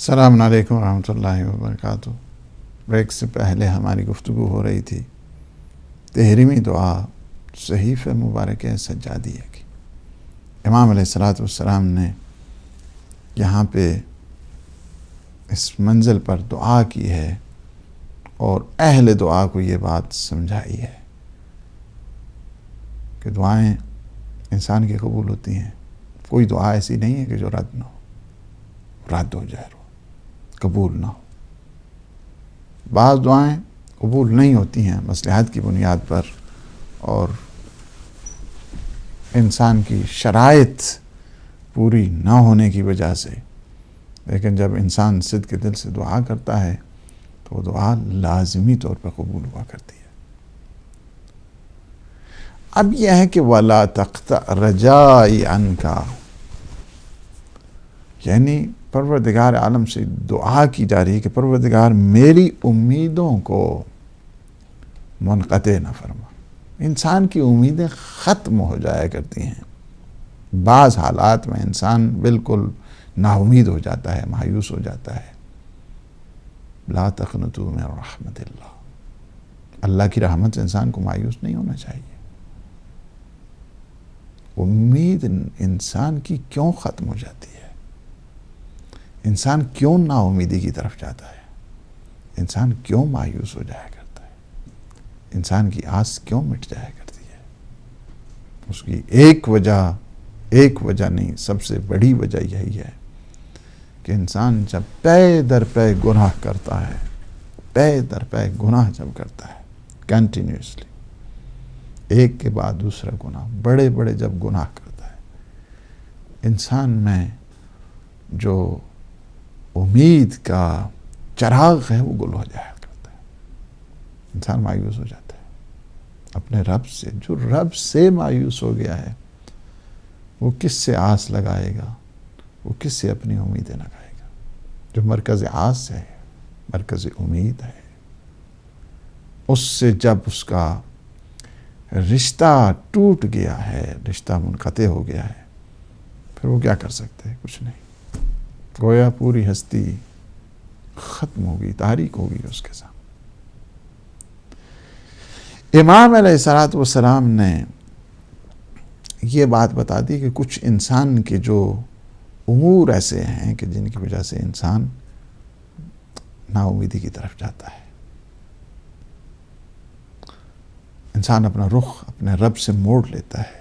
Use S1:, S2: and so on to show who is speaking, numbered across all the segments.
S1: السلام علیکم ورحمۃ اللہ وبرکاتہ۔ بریک سے پہلے ہماری گفتگو ہو رہی تھی تحریمی دعا صحیفہ مبارک سجادیہ کی۔ امام علیہ السلام نے یہاں پہ اس منزل پر دعا کی ہے اور اہل دعا کو یہ بات سمجھائی ہے کہ دعائیں انسان کی قبول ہوتی ہیں، کوئی دعا ایسی نہیں ہے کہ جو رد نہ ہو، رد ہو جائے، قبول نہ ہو۔ بعض دعائیں قبول نہیں ہوتی ہیں مصلحت کی بنیاد پر اور انسان کی شرائط پوری نہ ہونے کی وجہ سے، لیکن جب انسان صدق کے دل سے دعا کرتا ہے تو وہ دعا لازمی طور پر قبول ہوا کرتی ہے۔ اب یہ ہے کہ وَلَا تَقْطَعْ رَجَائِي عَنْكَ، یعنی پروردگار عالم سے دعا کی جا رہی ہے کہ پروردگار میری امیدوں کو منقطع نہ فرما۔ انسان کی امیدیں ختم ہو جایا کرتی ہیں، بعض حالات میں انسان بالکل نا امید ہو جاتا ہے، مایوس ہو جاتا ہے۔ لا تقنطوا من رحمت اللہ، اللہ کی رحمت سے انسان کو مایوس نہیں ہونا چاہیے۔ امید انسان کی کیوں ختم ہو جاتی ہے؟ انسان کیوں نا امیدی کی طرف جاتا ہے؟ انسان کیوں مایوس ہو جایا کرتا ہے؟ انسان کی آس کیوں مٹ جایا کرتی ہے؟ اس کی ایک وجہ نہیں، سب سے بڑی وجہ یہی ہے کہ انسان جب پے در پے گناہ کرتا ہے، پے در پے گناہ جب کرتا ہے کنٹینیوسلی، ایک کے بعد دوسرا گناہ، بڑے بڑے جب گناہ کرتا ہے، انسان میں جو امید کا چراغ ہے وہ گل ہو جایا کرتا ہے۔ انسان مایوس ہو جاتا ہے اپنے رب سے۔ جو رب سے مایوس ہو گیا ہے وہ کس سے آس لگائے گا؟ وہ کس سے اپنی امیدیں لگائے گا؟ جو مرکز آس ہے، مرکز امید ہے، اس سے جب اس کا رشتہ ٹوٹ گیا ہے، رشتہ منقطع ہو گیا ہے، پھر وہ کیا کر سکتے ہیں؟ کچھ نہیں، گویا پوری ہستی ختم ہوگی، تاریک ہوگی اس کے سامنے۔ امام علیہ السلام نے یہ بات بتا دی کہ کچھ انسان کے جو امور ایسے ہیں کہ جن کی وجہ سے انسان نا امیدی کی طرف جاتا ہے۔ انسان اپنا رخ اپنے رب سے موڑ لیتا ہے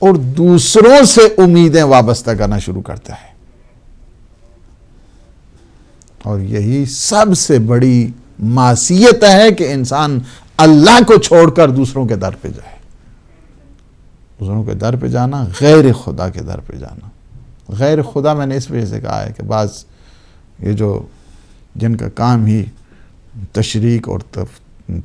S1: اور دوسروں سے امیدیں وابستہ کرنا شروع کرتا ہے، اور یہی سب سے بڑی معصیت ہے کہ انسان اللہ کو چھوڑ کر دوسروں کے در پہ جائے۔ دوسروں کے در پہ جانا، غیر خدا کے در پہ جانا۔ غیر خدا میں نے اس وجہ سے کہا ہے کہ بعض یہ جو جن کا کام ہی تشریک اور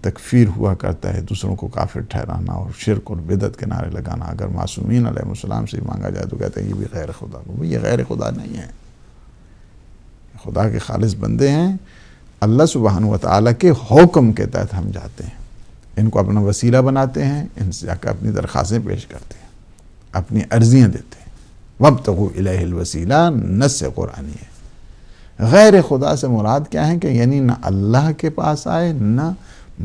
S1: تکفیر ہوا کرتا ہے، دوسروں کو کافر ٹھہرانا اور شرک اور بدعت کے نعرے لگانا، اگر معصومین علیہ السلام سے مانگا جائے تو کہتے ہیں یہ بھی غیر خدا کو۔ یہ غیر خدا نہیں ہے، خدا کے خالص بندے ہیں۔ اللہ سبحانہ وتعالی کے حکم کے تحت ہم جاتے ہیں، ان کو اپنا وسیلہ بناتے ہیں، ان سے جا کر اپنی درخواستیں پیش کرتے ہیں، اپنی عرضیاں دیتے ہیں۔ وابتغوا الیہ الوسیلہ نص قرآنی ہے۔ غیر خدا سے مراد کیا ہے کہ یعنی نہ اللہ کے پاس آئے، نہ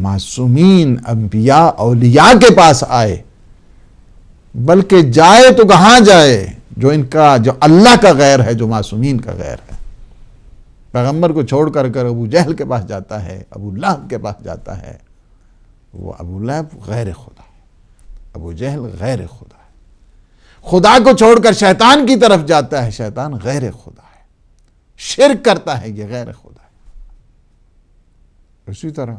S1: معصومین انبیاء اولیاء کے پاس آئے، بلکہ جائے تو کہاں جائے؟ جو اللہ کا غیر ہے، جو معصومین کا غیر ہے۔ پیغمبر کو چھوڑ کر ابو جہل کے پاس جاتا ہے، ابو لہب کے پاس جاتا ہے، وہ ابو لہب غیر خدا ہے، ابو جہل غیر خدا ہے۔ خدا کو چھوڑ کر شیطان کی طرف جاتا ہے، شیطان غیر خدا ہے، شرک کرتا ہے، یہ غیر خدا ہے۔ اسی طرح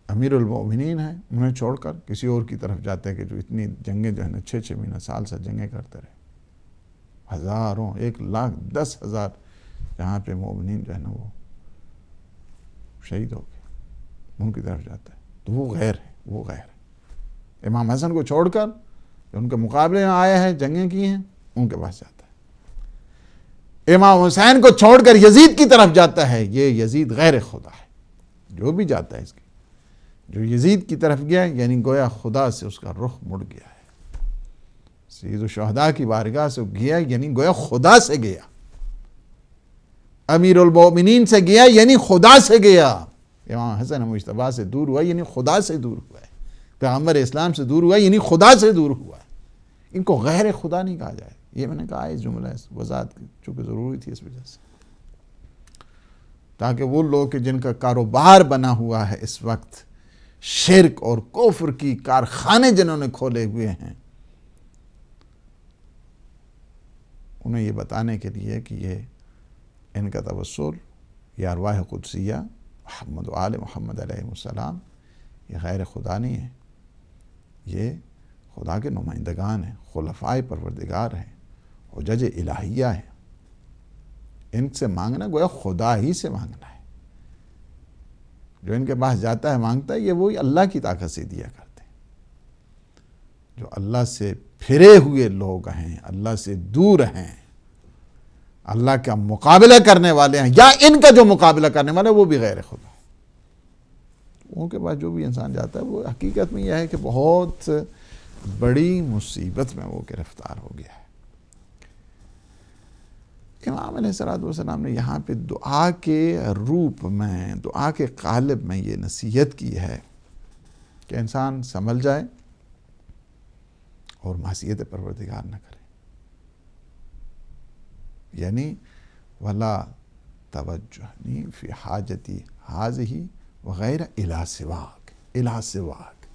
S1: امیر المؤمنین ہیں، انہیں چھوڑ کر کسی اور کی طرف جاتے ہیں کہ جو اتنی جنگیں جو ہے نا 6 مہینہ سال سے جنگیں کرتے رہے، ہزاروں، 1,00,000 10,000 جہاں پہ مومنین جو ہے نا وہ شہید ہو گئے، ان کی طرف جاتا ہے، تو وہ غیر ہے، وہ غیر ہے۔ امام حسن کو چھوڑ کر جو ان کے مقابلے میں آئے ہیں، جنگیں کی ہیں، ان کے پاس جاتا ہے۔ امام حسین کو چھوڑ کر یزید کی طرف جاتا ہے، یہ یزید غیر خدا ہے۔ جو بھی جاتا ہے اس کی، جو یزید کی طرف گیا یعنی گویا خدا سے اس کا رخ مڑ گیا ہے، سید الشہداء کی بارگاہ سے گیا یعنی گویا خدا سے گیا۔ امیر المومنین سے گیا یعنی خدا سے گیا، امام حسن مجتبیٰ سے دور ہوا یعنی خدا سے دور ہوا ہے، پیغمبر اسلام سے دور ہوا یعنی خدا سے دور ہوا ہے۔ ان کو غیر خدا نہیں کہا جائے، یہ میں نے کہا اس جملہ وضاحت چونکہ ضروری تھی اس وجہ سے، تاکہ وہ لوگ کہ جن کا کاروبار بنا ہوا ہے اس وقت شرک اور کفر کی کارخانے جنہوں نے کھولے ہوئے ہیں، انہیں یہ بتانے کے لیے کہ یہ ان کا توسل یا ارواح قدسیہ محمد و آل محمد علیہ السلام یہ غیر خدا نہیں ہے، یہ خدا کے نمائندگان ہیں، خلفائے پروردگار ہیں، حجج الہیہ ہیں۔ ان سے مانگنا گویا خدا ہی سے مانگنا ہے، جو ان کے پاس جاتا ہے مانگتا ہے، یہ وہی اللہ کی طاقت سے دیا کرتے ہیں۔ جو اللہ سے پھرے ہوئے لوگ ہیں، اللہ سے دور ہیں، اللہ کا مقابلہ کرنے والے ہیں، یا ان کا جو مقابلہ کرنے والا ہے وہ بھی غیر خدا ہے، ان کے پاس جو بھی انسان جاتا ہے وہ حقیقت میں یہ ہے کہ بہت بڑی مصیبت میں وہ گرفتار ہو گیا ہے۔ امام علیہ السلام نے یہاں پہ دعا کے روپ میں، دعا کے قالب میں یہ نصیحت کی ہے کہ انسان سنبھل جائے اور معصیت پروردگار نہ کرے، یعنی وَلَا تَوَجَّهْنِي فِي حَاجَتِي هَٰذِهِ وغیرہ اِلَىٰ سِوَاكَ،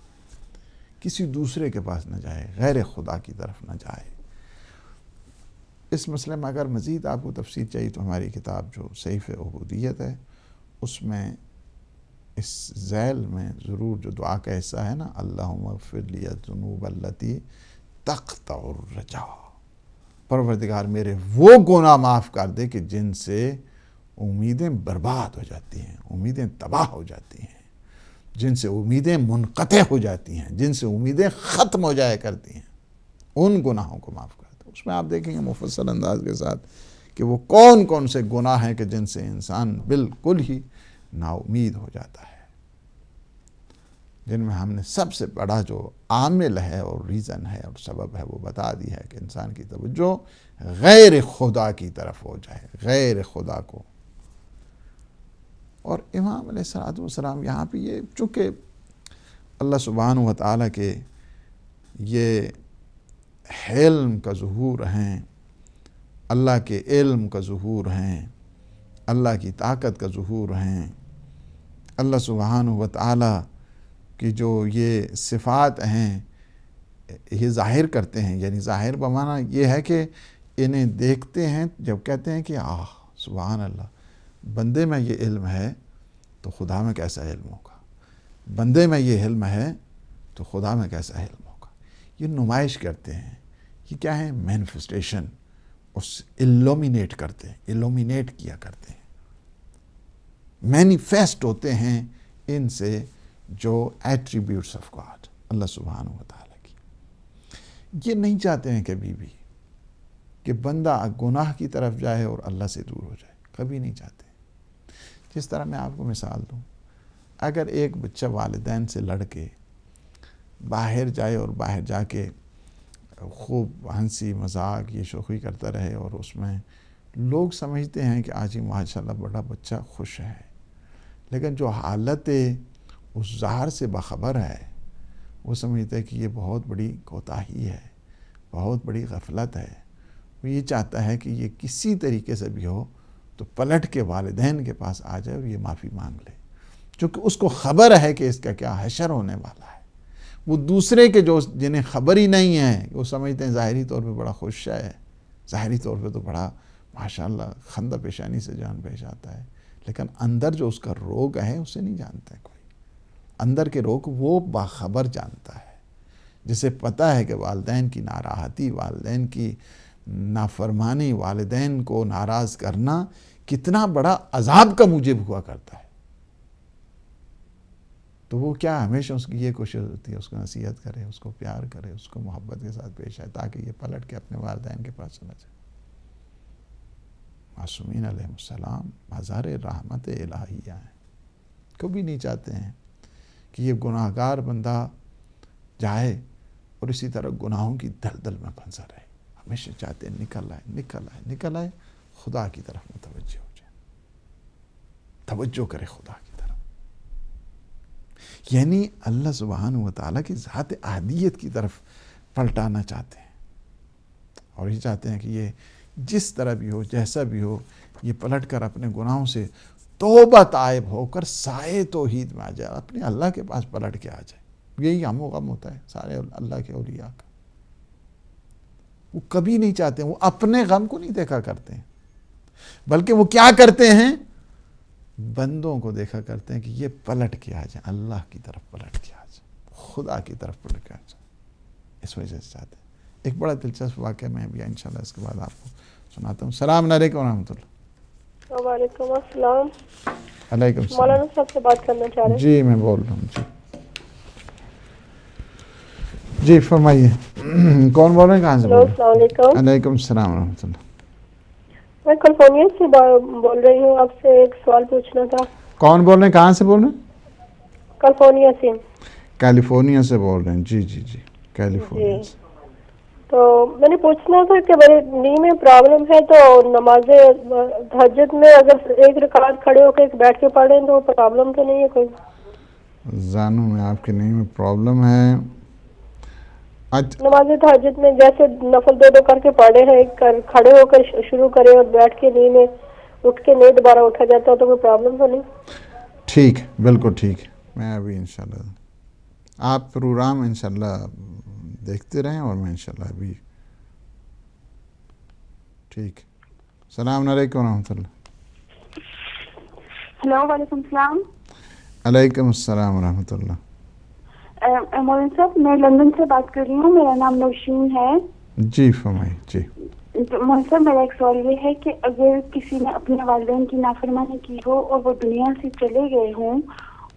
S1: کسی دوسرے کے پاس نہ جائے، غیر خدا کی طرف نہ جائے۔ اس مسئلے میں اگر مزید آپ کو تفصیل چاہیے تو ہماری کتاب جو سیف عبودیت ہے اس میں اس ذیل میں ضرور جو دعا کا حصہ ہے نا، اللہم اغفر لی الذنوب التی تقطع الرجا، پروردگار میرے وہ گناہ معاف کر دے کہ جن سے امیدیں برباد ہو جاتی ہیں، امیدیں تباہ ہو جاتی ہیں، جن سے امیدیں منقطع ہو جاتی ہیں، جن سے امیدیں ختم ہو جایا کرتی ہیں، ان گناہوں کو معاف کر دے۔ اس میں آپ دیکھیں گے مفصل انداز کے ساتھ کہ وہ کون کون سے گناہ ہیں کہ جن سے انسان بالکل ہی نا امید ہو جاتا ہے، جن میں ہم نے سب سے بڑا جو عامل ہے اور ریزن ہے اور سبب ہے وہ بتا دی ہے کہ انسان کی توجہ غیر خدا کی طرف ہو جائے، غیر خدا کو۔ اور امام علیہ السلام یہاں پہ یہ چونکہ اللہ سبحانہ و تعالیٰ کے یہ حلم کا ظہور ہیں، اللہ کے علم کا ظہور ہیں، اللہ کی طاقت کا ظہور ہیں، اللہ سبحانہ و تعالیٰ کی جو یہ صفات ہیں یہ ظاہر کرتے ہیں، یعنی ظاہر بمعنی یہ ہے کہ انہیں دیکھتے ہیں جب کہتے ہیں کہ سبحان اللہ، بندے میں یہ علم ہے تو خدا میں کیسا علم ہوگا، بندے میں یہ علم ہے تو خدا میں کیسا علم ہوگا۔ یہ نمائش کرتے ہیں، یہ کیا ہے، مینیفسٹیشن، اس ایلومینیٹ کرتے ہیں، ایلومینیٹ کیا کرتے ہیں، مینیفیسٹ ہوتے ہیں ان سے جو ایٹریبیوٹس آف گاڈ اللہ سبحانہ و تعالیٰ کی۔ یہ نہیں چاہتے ہیں کبھی بھی کہ بندہ گناہ کی طرف جائے اور اللہ سے دور ہو جائے، کبھی نہیں چاہتے۔ جس طرح میں آپ کو مثال دوں، اگر ایک بچہ والدین سے لڑ کے باہر جائے اور باہر جا کے خوب ہنسی مذاق یہ شوخی کرتا رہے اور اس میں لوگ سمجھتے ہیں کہ آج ہی ماشاءاللہ بڑا بچہ خوش ہے، لیکن جو حالت اس ظاہر سے باخبر ہے وہ سمجھتا ہے کہ یہ بہت بڑی کوتاہی ہے، بہت بڑی غفلت ہے، وہ یہ چاہتا ہے کہ یہ کسی طریقے سے بھی ہو تو پلٹ کے والدین کے پاس آ جائے اور یہ معافی مانگ لے، چونکہ اس کو خبر ہے کہ اس کا کیا حشر ہونے والا ہے۔ وہ دوسرے کے جو جنہیں خبر ہی نہیں ہے وہ سمجھتے ہیں ظاہری طور پہ بڑا خوش ہے، ظاہری طور پہ تو بڑا ماشاءاللہ خندہ پیشانی سے جان پیش آتا ہے، لیکن اندر جو اس کا روگ ہے اسے نہیں جانتا ہے کوئی، اندر کے روگ وہ باخبر جانتا ہے، جسے پتہ ہے کہ والدین کی ناراحتی، والدین کی نافرمانی، والدین کو ناراض کرنا کتنا بڑا عذاب کا موجب ہوا کرتا ہے۔ تو وہ کیا ہمیشہ اس کی یہ کوشش ہوتی ہے اس کو نصیحت کرے، اس کو پیار کرے، اس کو محبت کے ساتھ پیش آئے تاکہ یہ پلٹ کے اپنے والدین کے پاس چلا جائے۔ معصومین علیہ السلام مظہر رحمت الہیہ ہیں، کبھی نہیں چاہتے ہیں کہ یہ گناہگار بندہ جائے اور اسی طرح گناہوں کی دلدل میں پھنسا رہے، ہمیشہ چاہتے ہیں نکل آئے، نکل آئے، نکل آئے، خدا کی طرف متوجہ ہو جائے۔ توجہ کرے خدا کی طرف. یعنی اللہ سبحانہ و تعالیٰ کی ذات احدیت کی طرف پلٹانا چاہتے ہیں، اور یہ چاہتے ہیں کہ یہ جس طرح بھی ہو، جیسا بھی ہو، یہ پلٹ کر اپنے گناہوں سے توبہ تائب ہو کر سائے توحید میں آ جائے، اپنے اللہ کے پاس پلٹ کے آ جائے. یہی ہم و غم ہوتا ہے سارے اللہ کے اولیاء کا. وہ کبھی نہیں چاہتے، وہ اپنے غم کو نہیں دیکھا کرتے ہیں، بلکہ وہ کیا کرتے ہیں؟ بندوں کو دیکھا کرتے ہیں کہ یہ پلٹ کے آ جائیں، اللہ کی طرف پلٹ کے آ جائیں، خدا کی طرف پلٹ کے آ جائیں. اس وجہ سے چاہتے ہیں. ایک بڑا دلچسپ واقعہ میں بھی انشاءاللہ اس کے بعد آپ کو سناتا ہوں. السلام علیکم ورحمۃ اللہ.
S2: وعلیکم السلام.
S1: علیکم السلام.
S2: مولانا صاحب سے بات کرنا چاہ رہے ہیں.
S1: جی میں بول رہا ہوں. جی فرمائیے. کون بول رہے ہیں، کہاں سے بول رہے ہیں؟
S2: السلام علیکم.
S1: علیکم السلام ورحمۃ اللہ.
S2: میں کیلیفورنیا سے بول رہی ہوں، آپ سے ایک سوال پوچھنا تھا.
S1: کون بول رہے ہیں، کہاں سے بول رہے ہیں؟
S2: کیلیفورنیا سے.
S1: کیلیفورنیا سے بول رہے ہیں. جی جی جی کیلیفورنیا سے.
S2: تو میں نے پوچھنا تھا کہ میری نی میں پرابلم ہے، تو نماز تہجد میں اگر ایک رکعت کھڑے ہو کے ایک بیٹھ کے پڑھیں تو پرابلم تو نہیں ہے کوئی؟
S1: زانو میں آپ کے نی میں پرابلم ہے.
S2: نماز تہجد میں جیسے نفل دو کر کے پڑھے ہیں، کھڑے ہو کر شروع کرے اور بیٹھ کے نی میں اٹھ کے نہیں دوبارہ اٹھا جاتا تو کوئی پرابلم تو نہیں؟
S1: ٹھیک، بالکل ٹھیک. میں ابھی انشاءاللہ آپ پروگرام انشاءاللہ دیکھتے رہیں، اور میں انشاءاللہ ابھی ٹھیک. السلام علیکم ورحمۃ اللہ.
S3: ہلو، وعلیکم السلام.
S1: علیکم السلام ورحمۃ اللہ.
S3: مولانا صاحب میں لندن سے بات کر رہی ہوں، میرا نام نوشین ہے.
S1: جی فرمائیے. جی
S3: مولانا صاحب میرا ایک سوال یہ ہے کہ اگر کسی نے اپنے والدین کی نافرمانی کی ہو اور وہ دنیا سے چلے گئے ہوں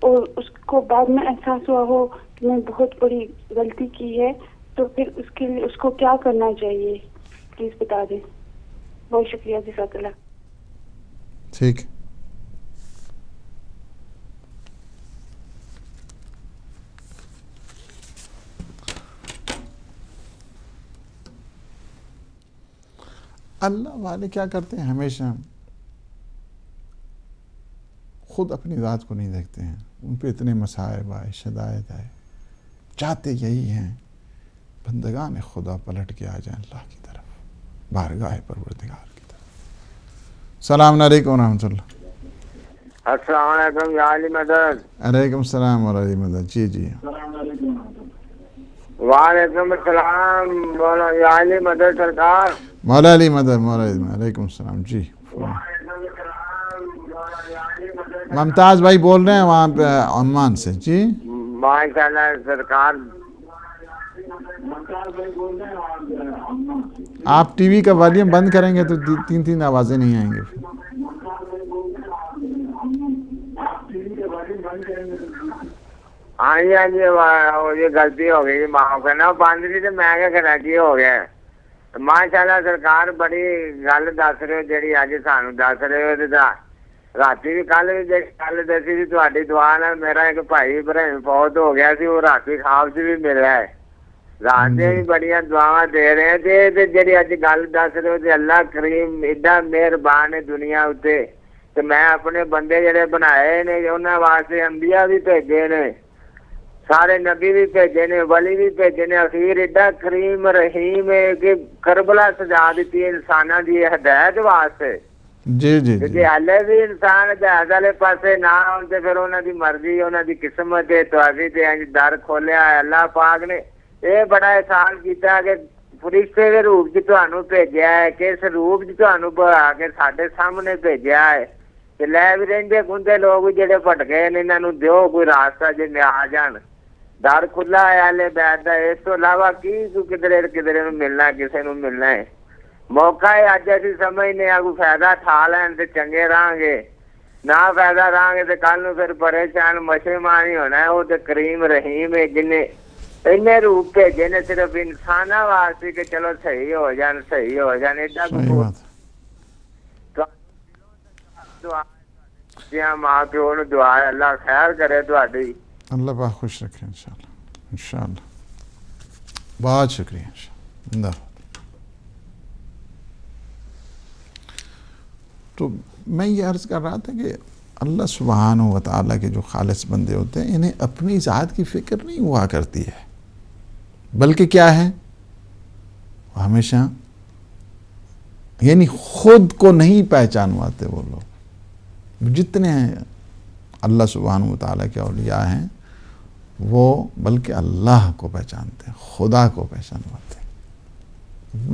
S3: اور اس کو بعد میں احساس ہوا ہو کہ میں بہت بڑی غلطی کی ہے، تو پھر اس کے لیے اس کو کیا کرنا چاہیے؟ پلیز بتا دیں. بہت شکریہ. جزاک اللہ.
S1: ٹھیک. اللہ والے کیا کرتے ہیں، ہمیشہ خود اپنی ذات کو نہیں دیکھتے ہیں. ان پہ اتنے مصائب آئے، شدائد آئے، چاہتے یہی ہیں بندگان خدا پلٹ کے آ جائیں اللہ کی طرف، بارگاہ پروردگار کی طرف. السلام علیکم ورحمۃ اللہ.
S4: السلام علیکم یا علی مدد.
S1: علیکم السلام ورحمۃ مدد. جی جی.
S4: وعلیکم السلام مولانا یا علی مدد سرکار.
S1: مولا علی مدد. مولا علی مدد. علیکم السلام. جی ممتاز بھائی بول رہے ہیں وہاں پہ عمان سے. جی
S4: ماشاء اللہ سرکار.
S1: آپ ٹی وی کا والیوم بند کریں گے تو تین آوازیں نہیں آئیں گے.
S4: ہاں جی ہاں جی، یہ غلطی ہو گئی، معاف کرنا. بند نہیں تو میں کیا کرنا، کی ہو گیا. ماشاء اللہ سرکار بڑی گل دس رہے ہو جی اج سانو دس رہے ہو. رات بھی کل بھی گل دسی تھی تہاڈی دعا نال میرا ایک بھائی ابراہیم فوت ہو گیا سی، وہ رات خواب سے بھی مل رہا ہے. رات بھی بڑی دعا دے رہے ہیں تے جی اج گل دس رہے ہو. اللہ کریم ایڈا مہربان ہے دنیا اتنے. تو میں اپنے بندے جڑے بنائے نے انہاں واسطے انبیاء بھی بھیجے نے، سارے نبی بھی بھیجے نے، ولی بھی بھیجے نے. اخیر ایڈا کریم رحیم ہے کہ کربلا سجا دیتی انساناں دی ہدایت واسطے.
S1: جی جی
S4: جی ہلے بھی انسان ہدایت والے پاسے نہ آن تے پھر انہاں دی مرضی، انہاں دی قسمت ہے. تواڈی تے انج در کھولیا ہے اللہ پاک نے. یہ بڑا احسان کیتا کہ فرشتے کے روپ چ تانوں بھیجیا ہے، کس روپ چ تانوں بنا کے ساڈے سامنے بھیجیا ہے. لے بھی رہندے گھومتے لوگ جڑے بھٹکے نے، انہاں نوں دیو کوئی راستہ جے آ جان. در کھلا ہے ہلے بیٹھ دا. اس تو علاوہ کی کدھرے ملنا، کسے نوں ملنا ہے. موقع ہے اج اسی سمجھنے آ کوئی فائدہ ٹھا لین تے چنگے رہاں گے، نہ فائدہ رہاں گے تے کل نوں پھر پریشان مشرمان ہی ہونا ہے. وہ تے کریم رحیم ہے جنے اینے روپ بھیجے نے صرف انساناں واسطے کہ چلو صحیح ہو جان، صحیح ہو جان. ایڈا دعا جی ماں پیو نوں دعا ہے اللہ خیر کرے تہاڈی.
S1: اللہ پاک خوش رکھے انشاءاللہ. انشاءاللہ. بہت شکریہ. انشاءاللہ. تو میں یہ عرض کر رہا تھا کہ اللہ سبحانہ و تعالیٰ کے جو خالص بندے ہوتے ہیں انہیں اپنی ذات کی فکر نہیں ہوا کرتی ہے، بلکہ کیا ہے، وہ ہمیشہ یعنی خود کو نہیں پہچانواتے وہ لوگ جتنے ہیں اللہ سبحانہ و تعالیٰ کے اولیاء ہیں، وہ بلکہ اللہ کو پہچانتے ہیں، خدا کو پہچانواتے ہیں۔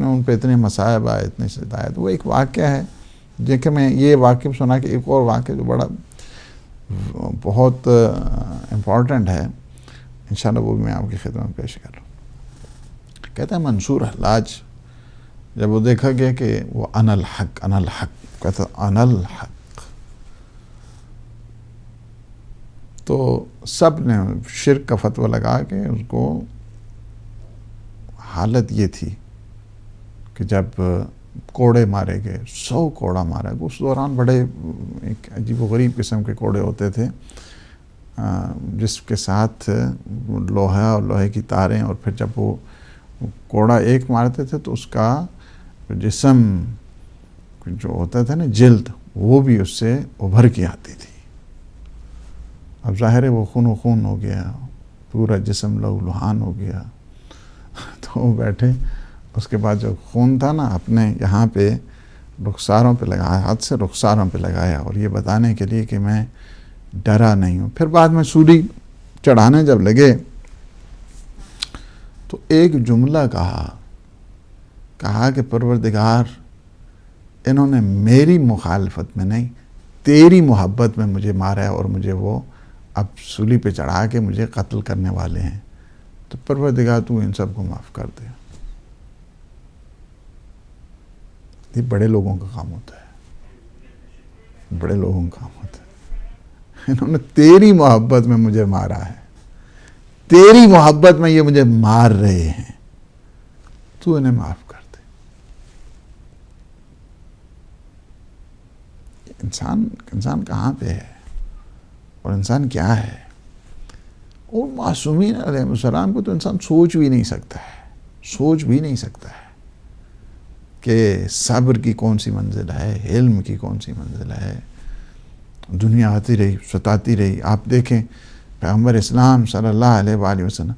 S1: ان پہ اتنے مصائب آئے، اتنے شدائد۔ وہ ایک واقعہ ہے دیکھیں، میں یہ واقعہ سنا کہ ایک اور واقعہ جو بڑا بہت امپورٹنٹ ہے، انشاءاللہ وہ بھی میں آپ کی خدمت میں پیش کر رہا ہوں۔ کہتا ہے منصور حلاج جب وہ دیکھا گیا کہ وہ انا الحق کہتا انا الحق، تو سب نے شرک کا فتویٰ لگا کے اس کو، حالت یہ تھی کہ جب کوڑے مارے گئے، 100 کوڑا مارا گیا۔ اس دوران بڑے ایک عجیب و غریب قسم کے کوڑے ہوتے تھے جس کے ساتھ لوہا اور لوہے کی تاریں، اور پھر جب وہ کوڑا ایک مارتے تھے تو اس کا جسم جو ہوتا تھا نا، جلد، وہ بھی اس سے ابھر کے آتی تھی۔ اب ظاہر ہے وہ خون ہو گیا، پورا جسم لہو لہان ہو گیا۔ تو وہ بیٹھے، اس کے بعد جو خون تھا نا اپنے یہاں پہ رخساروں پہ لگایا، ہاتھ سے رخساروں پہ لگایا، اور یہ بتانے کے لیے کہ میں ڈرا نہیں ہوں۔ پھر بعد میں سولی چڑھانے جب لگے تو ایک جملہ کہا کہ پروردگار، انہوں نے میری مخالفت میں نہیں، تیری محبت میں مجھے مارا ہے، اور مجھے وہ اب سولی پہ چڑھا کے مجھے قتل کرنے والے ہیں، تو پروردگار تو ان سب کو معاف کر دے۔ یہ بڑے لوگوں کا کام ہوتا ہے، بڑے لوگوں کا کام ہوتا ہے۔ انہوں نے تیری محبت میں مجھے مارا ہے، تیری محبت میں یہ مجھے مار رہے ہیں، تو انہیں معاف کر دے۔ انسان کہاں پہ ہے اور انسان کیا ہے؟ اور معصومین علیہ السلام کو تو انسان سوچ بھی نہیں سکتا ہے کہ صبر کی کون سی منزل ہے، علم کی کون سی منزل ہے۔ دنیا آتی رہی، ستاتی رہی۔ آپ دیکھیں پیغمبر اسلام صلی اللہ علیہ وآلہ وسلم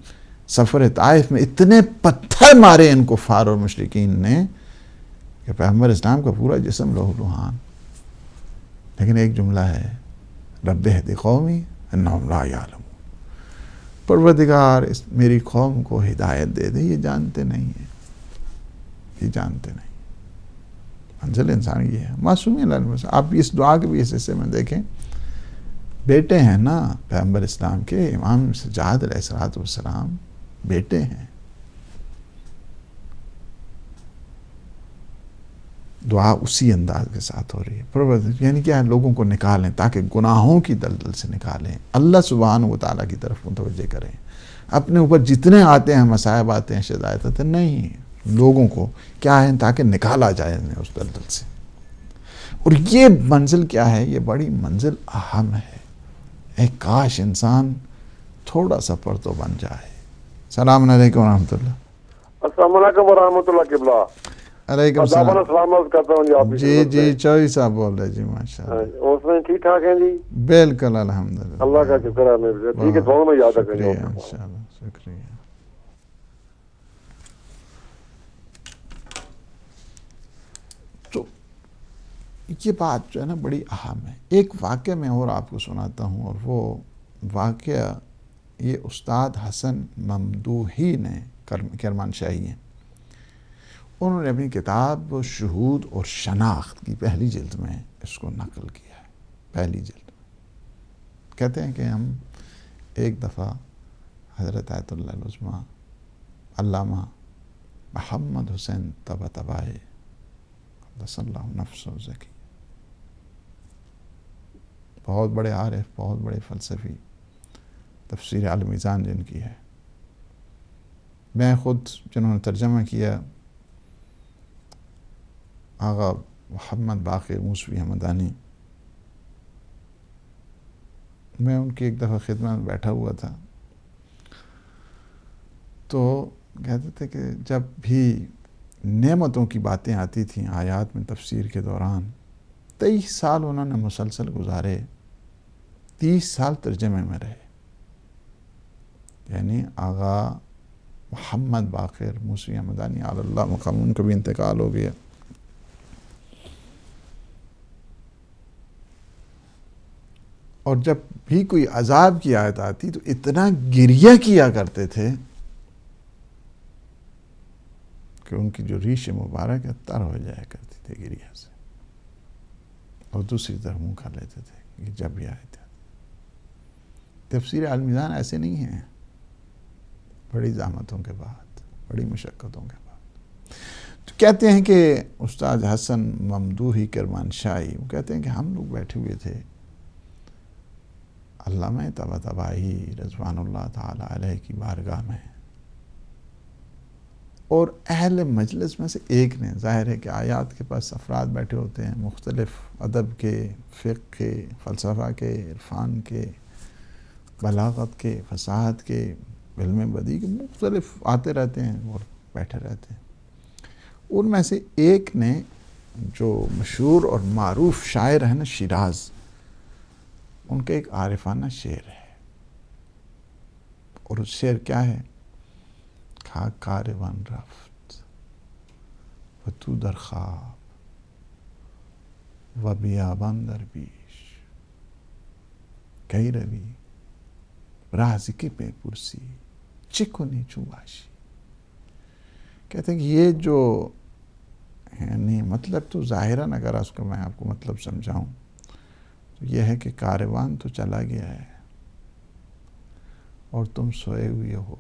S1: سفر طائف میں اتنے پتھر مارے ان کفار اور مشرکین نے کہ پیغمبر اسلام کا پورا جسم لہو لہان، لیکن ایک جملہ ہے، رب اہد قومی انہم لا یعلمون، پروردگار میری قوم کو ہدایت دے دے، یہ جانتے نہیں ہیں، یہ جانتے نہیں۔ منزل انسان یہ ہے، معصومین علیہ السلام۔ آپ اس دعا کے بھی اس حصے میں دیکھیں، بیٹے ہیں نا پیغمبر اسلام کے، امام سجاد علیہ السلام بیٹے ہیں۔ دعا اسی انداز کے ساتھ ہو رہی ہے، یعنی کیا ہے، لوگوں کو نکالیں تاکہ گناہوں کی دلدل سے نکالیں، اللہ سبحانہ و تعالیٰ کی طرف متوجہ کریں۔ اپنے اوپر جتنے آتے ہیں مصائب آتے ہیں، شدائد آتے ہیں، نہیں، لوگوں کو کیا ہے تاکہ نکالا جائے انہیں اس دلدل سے۔ اور یہ منزل کیا ہے، یہ بڑی منزل اہم ہے۔ ایک کاش انسان تھوڑا سا پرتو بن جائے۔ السلام علیکم ورحمۃ اللہ۔
S5: السلام علیکم ورحمۃ اللہ قبلہ۔
S1: علیکم السلام۔
S5: السلام کرتا ہوں جی، آپ
S1: جی چوہدری صاحب بول رہے جی، ماشاء اللہ۔
S5: اس میں ٹھیک ٹھاک ہیں جی؟
S1: بالکل الحمدللہ،
S5: اللہ کا شکر ہے میرے، ٹھیک ہے، دونوں میں یاد رکھیں گے
S1: انشاءاللہ، شکریہ۔ تو یہ بات جو ہے نا بڑی اہم ہے۔ ایک واقعہ میں اور آپ کو سناتا ہوں، اور وہ واقعہ یہ استاد حسن ممدوحی نے، کرمانشاہی ہیں، انہوں نے اپنی کتاب شہود اور شناخت کی پہلی جلد میں اس کو نقل کیا ہے، پہلی جلد میں۔ کہتے ہیں کہ ہم ایک دفعہ حضرت آیت اللہ العظمیٰ علامہ محمد حسین طباطبائی قدس اللہ نفسہ زکی، بہت بڑے عارف، بہت بڑے فلسفی، تفسیر المیزان جن کی ہے، میں خود جنہوں نے ترجمہ کیا آغا محمد باقر موسوی حمدانی، میں ان کی ایک دفعہ خدمت میں بیٹھا ہوا تھا، تو کہتے تھے کہ جب بھی نعمتوں کی باتیں آتی تھیں آیات میں تفسیر کے دوران، 23 سال انہوں نے مسلسل گزارے 30 سال ترجمے میں رہے، یعنی آغا محمد باقر موسوی مدانی علی اللہ مقام، ان کا بھی انتقال ہو گیا۔ اور جب بھی کوئی عذاب کی آیت آتی تو اتنا گریہ کیا کرتے تھے کہ ان کی جو ریش مبارک ہے تر ہو جایا کرتی تھی گریہ سے، اور دوسری طرف منہ کر لیتے تھے کہ جب یہ آیت آتی۔ تفسیر المیزان ایسے نہیں ہیں، بڑی زحمتوں کے بعد، بڑی مشقتوں کے بعد۔ تو کہتے ہیں کہ استاد حسن ممدوحی کرمانشاہی، وہ کہتے ہیں کہ ہم لوگ بیٹھے ہوئے تھے علامہ طباطبائی رضوان اللہ تعالی علیہ کی بارگاہ میں، اور اہل مجلس میں سے ایک نے، ظاہر ہے کہ آیات کے پاس افراد بیٹھے ہوتے ہیں مختلف ادب کے، فقہ کے، فلسفہ کے، عرفان کے، بلاغت کے، فصاحت کے، علم بدیع کے، مختلف آتے رہتے ہیں اور بیٹھے رہتے ہیں۔ ان میں سے ایک نے، جو مشہور اور معروف شاعر ہیں نا شیراز، ان کا ایک عارفانہ شعر ہے، اور اس شعر کیا ہے؟ کھا کاروان رفت و تو در خواب و بیابان در بیش کی روی رازکی پہ پرسی چکنی چون باشی۔ کہتے ہیں کہ یہ جو یعنی مطلب تو ظاہراً اگر اس کو میں آپ کو مطلب سمجھاؤں تو یہ ہے کہ کاروان تو چلا گیا ہے اور تم سوئے ہوئے ہو،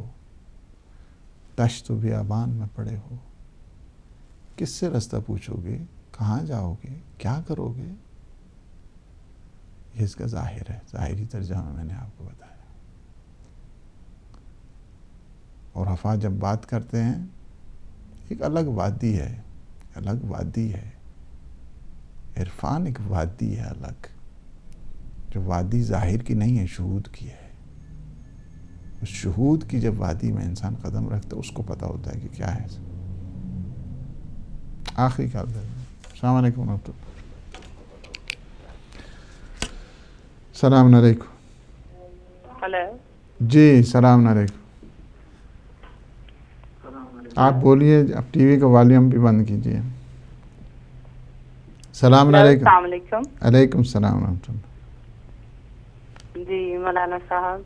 S1: دشت و بیابان میں پڑے ہو، کس سے رستہ پوچھو گے، کہاں جاؤ گے، کیا کرو گے؟ یہ اس کا ظاہر ہے، ظاہری ترجمہ میں نے آپ کو بتایا۔ اور حفاظ جب بات کرتے ہیں، ایک الگ وادی ہے، الگ وادی ہے، عرفان ایک وادی ہے الگ، جو وادی ظاہر کی نہیں ہے، شہود کی ہے۔ اس شہود کی جب وادی میں انسان قدم رکھتا ہے، اس کو پتہ ہوتا ہے کہ کیا ہے۔ آخری کال دے دیں۔ السلام علیکم ورحمۃ اللہ۔ السلام علیکم۔
S6: ہلو
S1: جی السلام علیکم۔ آپ بولیے، اب ٹی وی کا والیوم بھی بند کیجیے۔ السلام علیکم۔
S6: السلام علیکم۔
S1: علیکم السلام ورحمۃ اللہ۔
S6: جی مولانا صاحب،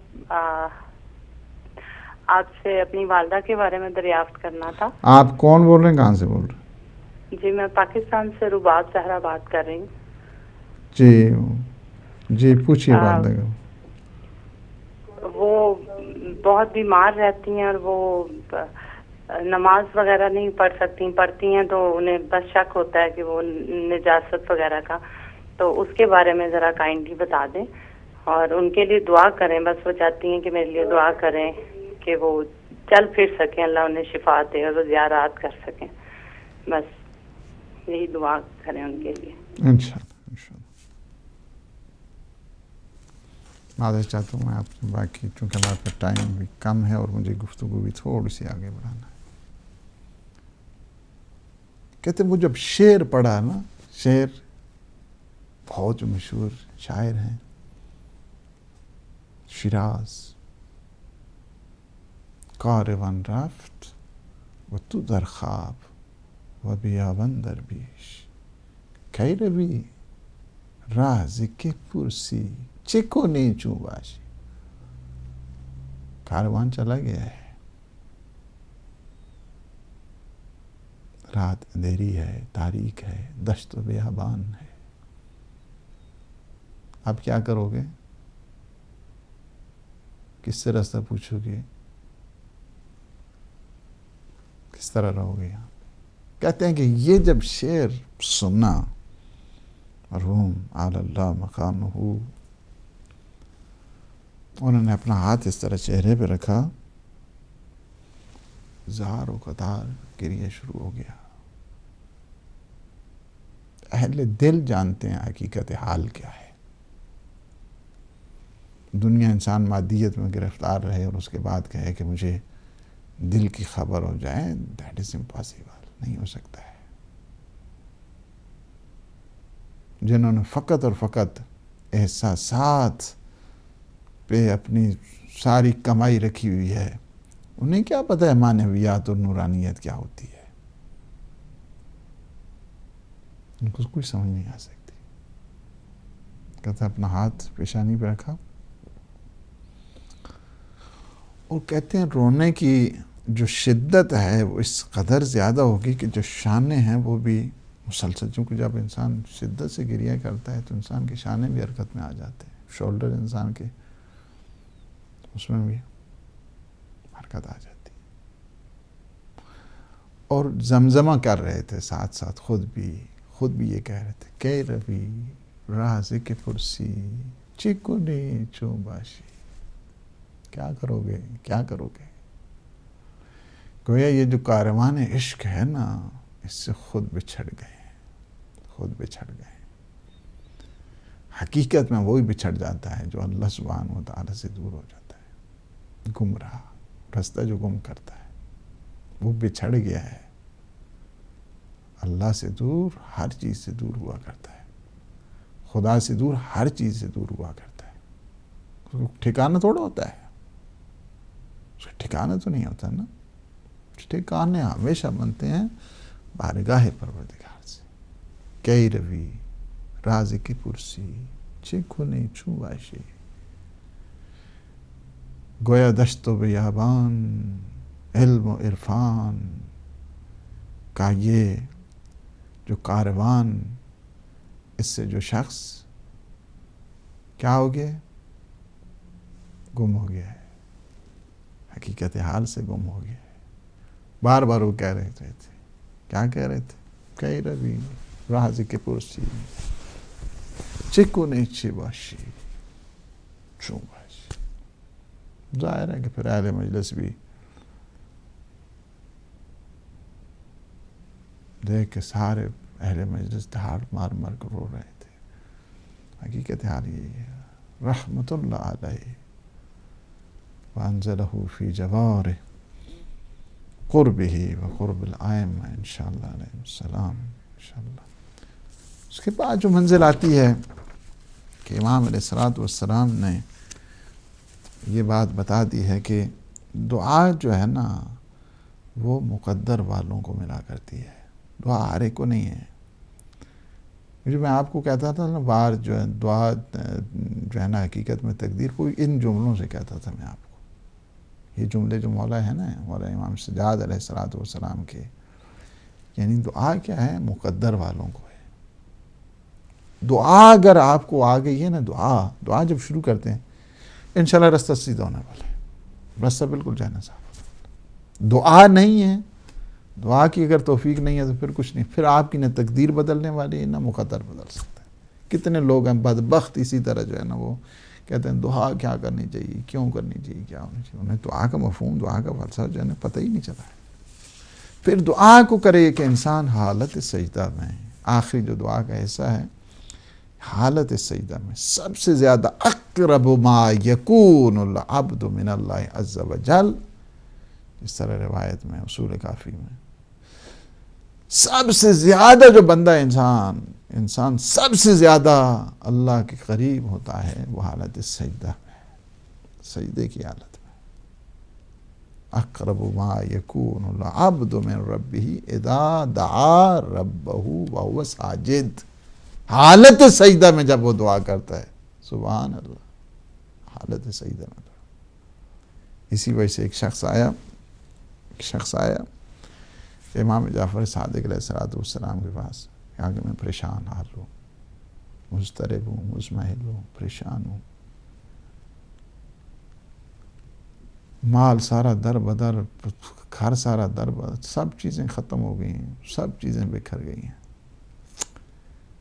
S6: آپ سے اپنی والدہ کے بارے میں دریافت کرنا تھا۔
S1: آپ کون بول رہے ہیں، کہاں سے بول رہے ہیں؟
S6: جی میں پاکستان سے رباب زہرا بات کر رہی ہوں۔
S1: جی پوچھیے والدہ کا۔
S6: وہ بہت بیمار رہتی ہیں اور وہ نماز وغیرہ نہیں پڑھ سکتی، پڑھتی ہیں تو انہیں بس شک ہوتا ہے کہ وہ نجاست وغیرہ کا، تو اس کے بارے میں ذرا کائنڈلی بتا دیں، اور ان کے لیے دعا کریں۔ بس وہ چاہتی ہیں کہ میرے لیے دعا کریں کہ وہ چل پھر سکیں، اللہ انہیں شفا دے اور وہ زیارات کر سکیں، بس یہی دعا کریں ان کے لیے
S1: انشاءاللہ۔ معذرت چاہتا ہوں میں آپ سے، باقی چونکہ ہمارے پاس ٹائم بھی کم ہے اور مجھے گفتگو بھی تھوڑی سی آگے بڑھانا ہے۔ کہتے ہیں وہ جب شعر پڑھا نا، شعر بہت جو مشہور شاعر ہیں شیراز، کاروان رفت و تو در خواب و بیابان در بیش کی روی راز که پرسی چه کنی چون باشی۔ کاروان چلا گیا ہے، رات اندھیری ہے، تاریک ہے، دشت و بیابان ہے، اب کیا کرو گے؟ کس سے راستہ پوچھو گے؟ کس طرح رہو گے یہاں؟ کہتے ہیں کہ یہ جب شعر سنا، مرحوم اعلی اللہ مقامہ، انہوں نے اپنا ہاتھ اس طرح چہرے پہ رکھا، زار و قطار گریہ شروع ہو گیا۔ اہل دل جانتے ہیں حقیقت حال کیا ہے۔ دنیا انسان مادیت میں گرفتار رہے اور اس کے بعد کہے کہ مجھے دل کی خبر ہو جائے، دیٹ از امپاسبل، نہیں ہو سکتا ہے۔ جنہوں نے فقط اور فقط احساسات پہ اپنی ساری کمائی رکھی ہوئی ہے، انہیں کیا پتہ ہے معنویات اور نورانیت کیا ہوتی ہے؟ ان کو کوئی سمجھ نہیں آ سکتی. کہتا اپنا ہاتھ پیشانی پہ رکھا اور کہتے ہیں رونے کی جو شدت ہے وہ اس قدر زیادہ ہوگی کہ جو شانے ہیں وہ بھی مسلسل، چونکہ جب انسان شدت سے گریہ کرتا ہے تو انسان کے شانے بھی حرکت میں آ جاتے ہیں، شولڈر انسان کے اس میں بھی حرکت آ جاتی ہے. اور زمزمہ کر رہے تھے ساتھ ساتھ، خود بھی یہ کہہ رہے تھے کہ روی راز کے پرسی چکنے چو باشی. کیا کرو گے؟ گویا یہ جو کاروان عشق ہے نا، اس سے خود بچھڑ گئے. حقیقت میں وہی بچھڑ جاتا ہے جو اللہ سبحانہ و تعالی سے دور ہو جاتا ہے. گمراہ رستہ جو گم کرتا ہے وہ بچھڑ گیا ہے. اللہ سے دور ہر چیز سے دور ہوا کرتا ہے، خدا سے دور ہر چیز سے دور ہوا کرتا ہے. اس کو ٹھکانہ تھوڑا ہوتا ہے، اس کا ٹھکانہ تو نہیں ہوتا نا. ٹھکانے ہمیشہ بنتے ہیں بارگاہ پروردگار سے. کئی روی راز کی پرسی چکنے چو باشی. گویا دشت و بیابان علم و عرفان کا یہ جو کاروان، اس سے جو شخص کیا ہو گیا، گم ہو گیا ہے، حقیقت حال سے گم ہو گیا ہے. بار بار وہ کہہ رہے تھے، کیا کہہ رہے تھے؟ کئی روی راز کے پرسی چکنے چی باشی چون باشی. ظاہر ہے کہ پھر اہل مجلس بھی دیکھ کے سارے اہل مجلس دھاڑ مار مار کر رو رہے تھے. حقیقت حال یہی ہے. رحمت اللہ علیہ وانزلہ فی جوارہ قربہ و قرب الائمہ انشاءاللہ علیہ السلام انشاءاللہ. اس کے بعد جو منزل آتی ہے کہ امام علیہ السلام نے یہ بات بتا دی ہے کہ دعا جو ہے نا وہ مقدر والوں کو ملا کرتی ہے، دعا ہر ایک کو نہیں ہے. جو میں آپ کو کہتا تھا نا بار جو ہے دعا جو ہے نا حقیقت میں تقدیر کو ان جملوں سے کہتا تھا میں آپ کو. یہ جملے جو مولا ہے نا، مولا امام سجاد علیہ السلام کے، یعنی دعا کیا ہے؟ مقدر والوں کو ہے. دعا اگر آپ کو آ گئی ہے نا، دعا جب شروع کرتے ہیں انشاءاللہ رستہ سیدھا ہونے والا ہے، رستہ بالکل جانا صاف. دعا نہیں ہے، دعا کی اگر توفیق نہیں ہے تو پھر کچھ نہیں، پھر آپ کی نہ تقدیر بدلنے والی ہے نہ مقدر بدل سکتا ہے. کتنے لوگ ہیں بدبخت اسی طرح جو ہے نا وہ کہتے ہیں دعا کیا کرنی چاہیے، کیوں کرنی چاہیے، کیا ہونی چاہیے. انہیں دعا کا مفہوم، دعا کا فلسفہ جو ہے نا پتہ ہی نہیں چلا ہے. پھر دعا کو کرے کہ انسان حالت سجدہ میں، آخری جو دعا کا حصہ ہے حالت سجدہ میں سب سے زیادہ اقرب ما یکون العبد من اللہ عز وجل، اس طرح روایت میں اصول کافی میں سب سے زیادہ جو بندہ انسان سب سے زیادہ اللہ کے قریب ہوتا ہے وہ حالت سجدہ میں، سجدے کی حالت میں. اقرب ما یکون العبد من ربہ اذا دعا ربہ وہو ساجد. حالت سجدہ میں جب وہ دعا کرتا ہے، سبحان اللہ، حالت سجدہ میں دعا. اسی وجہ سے ایک شخص آیا امام جعفر صادق علیہ السلام کے پاس، کہا کہ میں پریشان حال ہوں، مضطرب ہوں، مضمحل ہوں، پریشان ہوں، مال سارا در بدر، گھر سارا در بدر، سب چیزیں ختم ہو گئی ہیں، سب چیزیں بکھر گئی ہیں،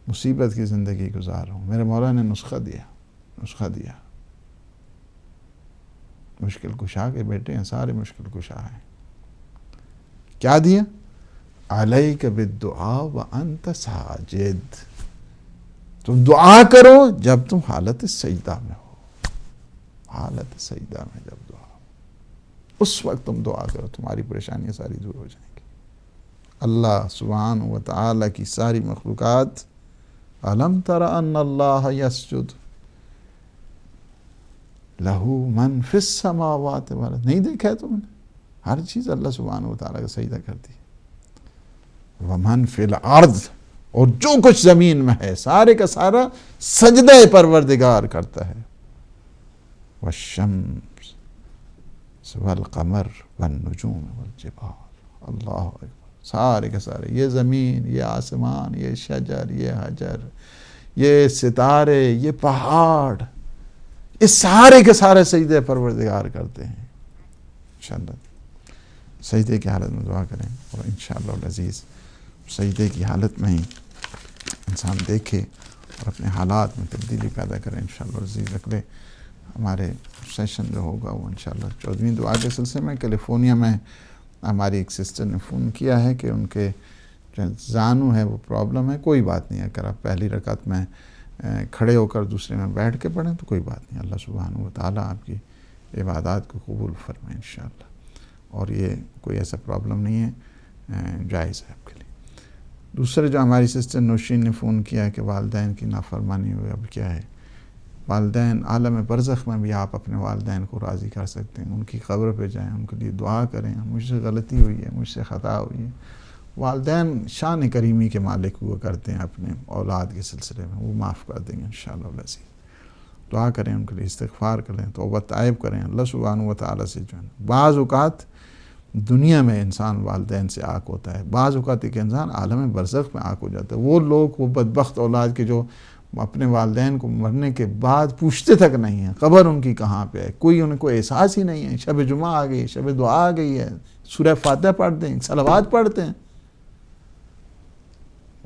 S1: مصیبت کی زندگی گزار رہا ہوں. میرے مولا نے نسخہ دیا. مشکل کشا کے بیٹے ہیں، سارے مشکل کشا ہیں. کیا دیا؟ علیک بالدعاء وانت ساجد. تم دعا کرو جب تم حالت سجدہ میں ہو. حالت سجدہ میں جب دعا، اس وقت تم دعا کرو، تمہاری پریشانیاں ساری دور ہو جائیں گی. اللہ سبحانہ و تعالی کی ساری مخلوقات، الم تر ان اللہ یسجد، لہو من فی السماوات والارض، نہیں دیکھا ہے تم نے؟ ہر چیز اللہ سبحانہ وتعالیٰ کا سجدہ کرتی ہے. ومن فی الارض، اور جو کچھ زمین میں ہے سارے کا سارا سجدہ پروردگار کرتا ہے. والشمس والقمر والنجوم والجبال، اللہ اکبر، سارے کے سارے، یہ زمین، یہ آسمان، یہ شجر، یہ حجر، یہ ستارے، یہ پہاڑ، یہ سارے کے سارے سجدے پروردگار کرتے ہیں. انشاءاللہ سجدے کی حالت میں دعا کریں، اور انشاءاللہ العزیز سجدے کی حالت میں ہی انسان دیکھے اور اپنے حالات میں تبدیلی پیدا کریں. انشاءاللہ العزیز اگلے ہمارے سیشن جو ہوگا وہ انشاءاللہ 14ویں دعا کے سلسلے میں. کیلیفورنیا میں ہماری ایک سسٹر نے فون کیا ہے کہ ان کے جو زانو ہے وہ پرابلم ہے. کوئی بات نہیں، اگر آپ پہلی رکعت میں کھڑے ہو کر دوسرے میں بیٹھ کے پڑھیں تو کوئی بات نہیں، اللہ سبحانہ و تعالیٰ آپ کی عبادات کو قبول فرمائے انشاءاللہ. اور یہ کوئی ایسا پرابلم نہیں ہے، جائز ہے آپ کے لیے. دوسرے جو ہماری سسٹر نوشین نے فون کیا کہ والدین کی نافرمانی ہوئی، اب کیا ہے؟ والدین عالم برزخ میں بھی آپ اپنے والدین کو راضی کر سکتے ہیں. ان کی قبر پہ جائیں، ان کے لیے دعا کریں، مجھ سے غلطی ہوئی ہے، مجھ سے خطا ہوئی ہے. والدین شان کریمی کے مالک ہوا کرتے ہیں اپنے اولاد کے سلسلے میں، وہ معاف کر دیں گے انشاءاللہ العزیز. دعا کریں ان کے لیے، استغفار کریں، توبہ طائب کریں اللہ سبحانہ و تعالیٰ سے. جو ہے بعض اوقات دنیا میں انسان والدین سے آگ ہوتا ہے، بعض اوقات ایک انسان عالم برزخ میں آگ ہو جاتا ہے. وہ لوگ، وہ بدبخت اولاد کے جو اپنے والدین کو مرنے کے بعد پوچھتے تک نہیں ہیں قبر ان کی کہاں پہ ہے، کوئی ان کو احساس ہی نہیں ہے. شب جمعہ آ گئی، شب دعا آ گئی ہے، سورہ فاتحہ پڑھتے ہیں، صلوات پڑھتے ہیں،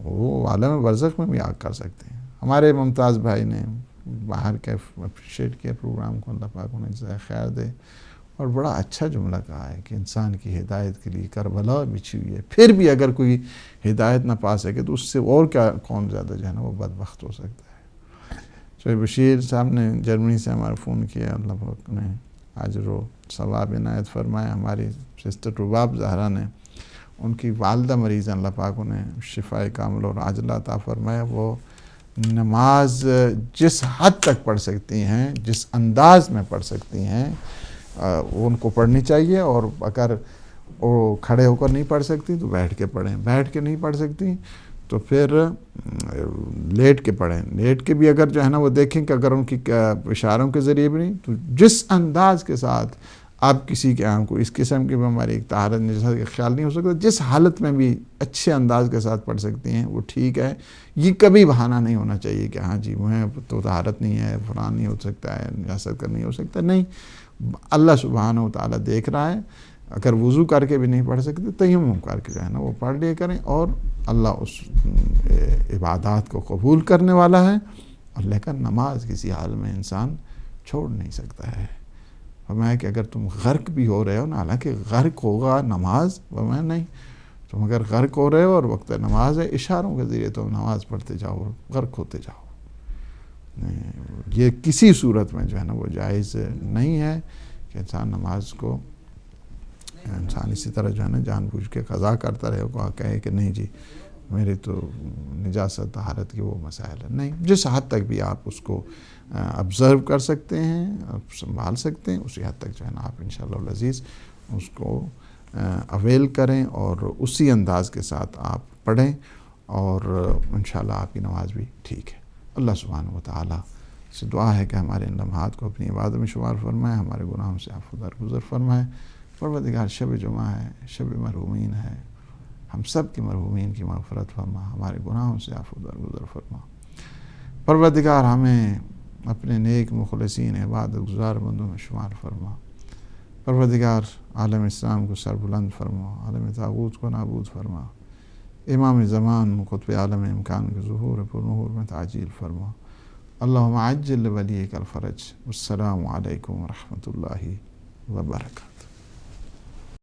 S1: وہ عالم برزخ میں بھی آگ کر سکتے ہیں. ہمارے ممتاز بھائی نے باہر کے اپریشیٹ کیا پروگرام کو، اللہ پاک انہیں جزائے خیر دے. اور بڑا اچھا جملہ کہا ہے کہ انسان کی ہدایت کے لیے کربلا بچھی ہوئی ہے، پھر بھی اگر کوئی ہدایت نہ پا سکے تو اس سے اور کیا کون زیادہ جو ہے نا وہ بدبخت ہو سکتا ہے. شعیب بشیر صاحب نے جرمنی سے ہمارا فون کیا، اللہ پاک نے اجر و ثواب عنایت فرمایا. ہماری سسٹر رباب زہرا نے، ان کی والدہ مریض ہیں، اللہ پاک انہیں شفاء کامل اور عاجلہ عطا فرمایا. وہ نماز جس حد تک پڑھ سکتی ہیں، جس انداز میں پڑھ سکتی ہیں، وہ ان کو پڑھنی چاہیے. اور اگر وہ کھڑے ہو کر نہیں پڑھ سکتی تو بیٹھ کے پڑھیں، بیٹھ کے نہیں پڑھ سکتی تو پھر لیٹ کے پڑھیں. لیٹ کے بھی اگر جو ہے نا وہ دیکھیں کہ اگر ان کی اشاروں کے ذریعے بھی نہیں تو جس انداز کے ساتھ آپ کسی کے کو اس قسم کی بیماری ایک طہارت نجاست کا خیال نہیں ہو سکتا، جس حالت میں بھی اچھے انداز کے ساتھ پڑھ سکتی ہیں وہ ٹھیک ہے. یہ کبھی بہانہ نہیں ہونا چاہیے کہ ہاں جی میں تو طہارت نہیں ہے، فلان نہیں ہو سکتا ہے، نجاست کا نہیں ہو سکتا. نہیں، اللہ سبحانہ و تعالیٰ دیکھ رہا ہے. اگر وضو کر کے بھی نہیں پڑھ سکتے تیمم کر کے جو ہے نا وہ پڑھ لیا کریں، اور اللہ اس عبادات کو قبول کرنے والا ہے. اور لیکن نماز کسی حال میں انسان چھوڑ نہیں سکتا ہے. فرمایا کہ اگر تم غرق بھی ہو رہے ہو نا، حالانکہ غرق ہوگا نماز، فرمایا نہیں، تم اگر غرق ہو رہے ہو اور وقت نماز ہے، اشاروں کے ذریعے تم نماز پڑھتے جاؤ، غرق ہوتے جاؤ. یہ کسی صورت میں جو ہے نا وہ جائز نہیں ہے کہ انسان نماز کو انسان اسی طرح جو ہے نا جان بوجھ کے قضا کرتا رہے کو کہے کہ نہیں جی میری تو نجاست طہارت کی وہ مسائل ہے. نہیں، جس حد تک بھی آپ اس کو آبزرو کر سکتے ہیں، آپ سنبھال سکتے ہیں، اسی حد تک جو ہے نا آپ انشاءاللہ العزیز اس کو اویل کریں اور اسی انداز کے ساتھ آپ پڑھیں، اور انشاءاللہ آپ کی نماز بھی ٹھیک ہے. اللہ سبحانہ و تعالیٰ سے دعا ہے کہ ہمارے ان لمحات کو اپنی عبادت میں شمار فرمائے، ہمارے گناہوں سے عفو درگزر فرمائے. پروردگار شب جمعہ ہے، شب مرحومین ہے، ہم سب کی مرحومین کی مغفرت فرما، ہمارے گناہوں سے عفو درگزر فرما. پروردگار ہمیں اپنے نیک مخلصین عبادت گزار بندوں میں شمار فرما. پروردگار عالم اسلام کو سر بلند فرما، عالم طاغوت کو نابود فرما. امام زمان قطب عالم امکان کے ظہور پر نور میں تعجیل فرما. اللہم عجل ولیک الفرج. والسلام علیکم ورحمۃ اللہ وبرکاتہ.